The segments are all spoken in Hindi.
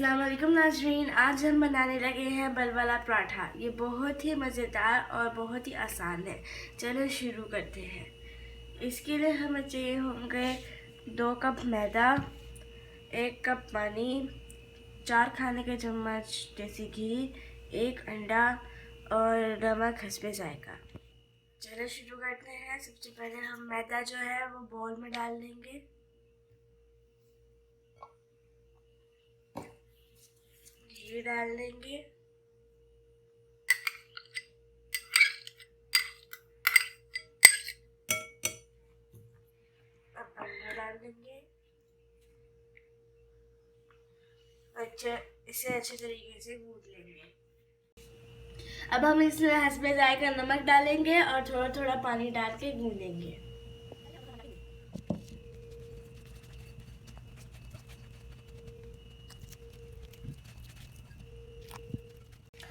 अस्सलाम वालेकुम नाज़रीन, आज हम बनाने लगे हैं बलवाला पराठा। ये बहुत ही मज़ेदार और बहुत ही आसान है। चलो शुरू करते हैं। इसके लिए हमें चाहिए होंगे 2 कप मैदा, 1 कप पानी, 4 खाने के चम्मच देसी घी, 1 अंडा और नमक हस्बे जायका। चलो शुरू करते हैं। सबसे पहले हम मैदा जो है वो बोल में डाल लेंगे। घी डाल लेंगे। अब अंडा डाल देंगे। इसे अच्छे तरीके से गूंथ लेंगे। अब हम इसमें हस्बे जायका नमक डालेंगे और थोड़ा थोड़ा पानी डाल के गूंदेंगे।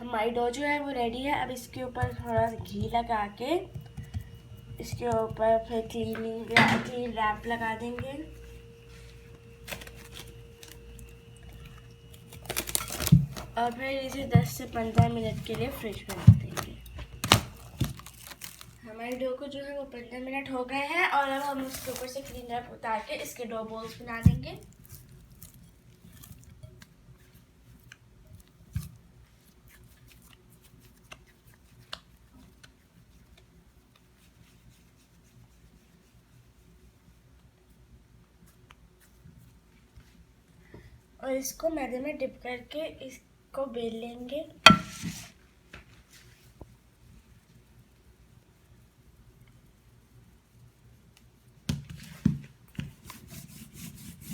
हमारी डो जो है वो रेडी है। अब इसके ऊपर थोड़ा घी लगा के इसके ऊपर फिर क्लीन रैप लगा देंगे और फिर इसे 10 से 15 मिनट के लिए फ्रिज में रख देंगे। हमारी डो को जो है वो 15 मिनट हो गए हैं और अब हम इसके ऊपर से क्लीन रैप उतार के इसके डो बॉल्स बना देंगे। और इसको मैदे में डिप करके इसको बेल लेंगे।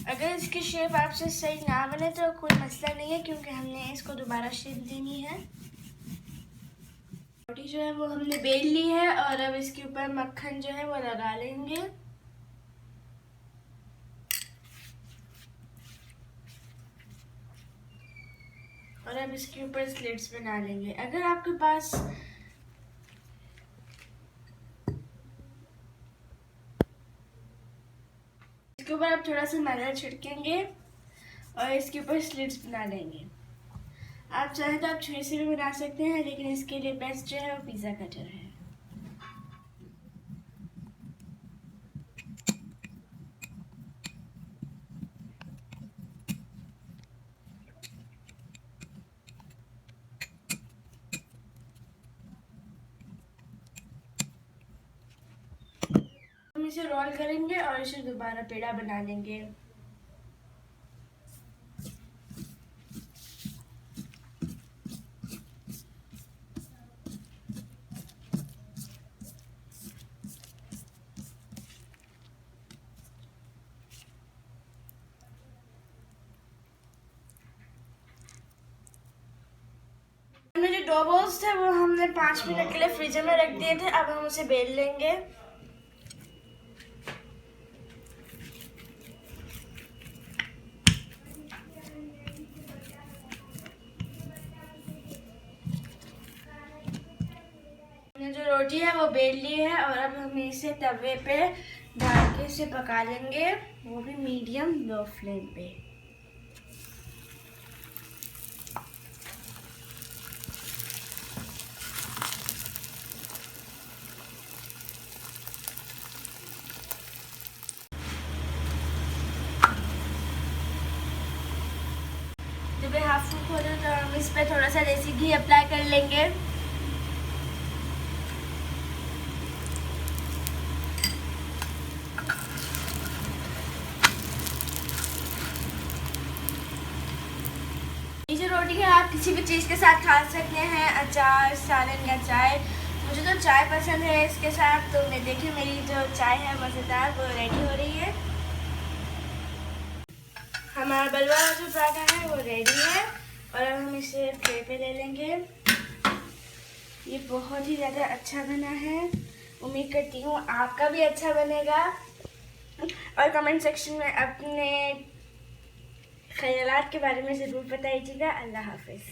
अगर इसकी शेप आपसे सही ना बने तो कोई मसला नहीं है, क्योंकि हमने इसको दोबारा शेप देनी है। रोटी जो है वो हमने बेल ली है और अब इसके ऊपर मक्खन जो है वो लगा लेंगे। और अब इसके ऊपर स्लिट्स बना लेंगे। अगर आपके पास इसके ऊपर आप थोड़ा सा मैदा छिड़केंगे और इसके ऊपर स्लिट्स बना लेंगे। आप चाहे तो आप छुरी से भी बना सकते हैं, लेकिन इसके लिए बेस्ट जो है वो पिज़्ज़ा कटर है। हम इसे रोल करेंगे और इसे दोबारा पेड़ा बना लेंगे। हमने जो डो बॉल्स थे वो हमने 5 मिनट के लिए फ्रीजर में रख दिए थे। अब हम उसे बेल लेंगे। हमने जो रोटी है वो बेल ली है और अब हम इसे तवे पे डाल के इसे पका लेंगे, वो भी मीडियम लो फ्लेम पे। जब ये हाफ कुक हो जाए तो हम इस पे थोड़ा सा देसी घी अप्लाई कर लेंगे। ये जो रोटी है आप किसी भी चीज़ के साथ खा सकते हैं, अचार, सालन या चाय। मुझे तो चाय पसंद है इसके साथ, तो मैं देखिए मेरी जो चाय है मज़ेदार वो रेडी हो रही है। हमारा बलवाला जो पराठा है वो रेडी है और अब हम इसे ट्रे पे ले लेंगे। ये बहुत ही ज़्यादा अच्छा बना है। उम्मीद करती हूँ आपका भी अच्छा बनेगा और कमेंट सेक्शन में अपने ख्यालात के बारे में ज़रूर बताइएगा। अल्लाह हाफिज़।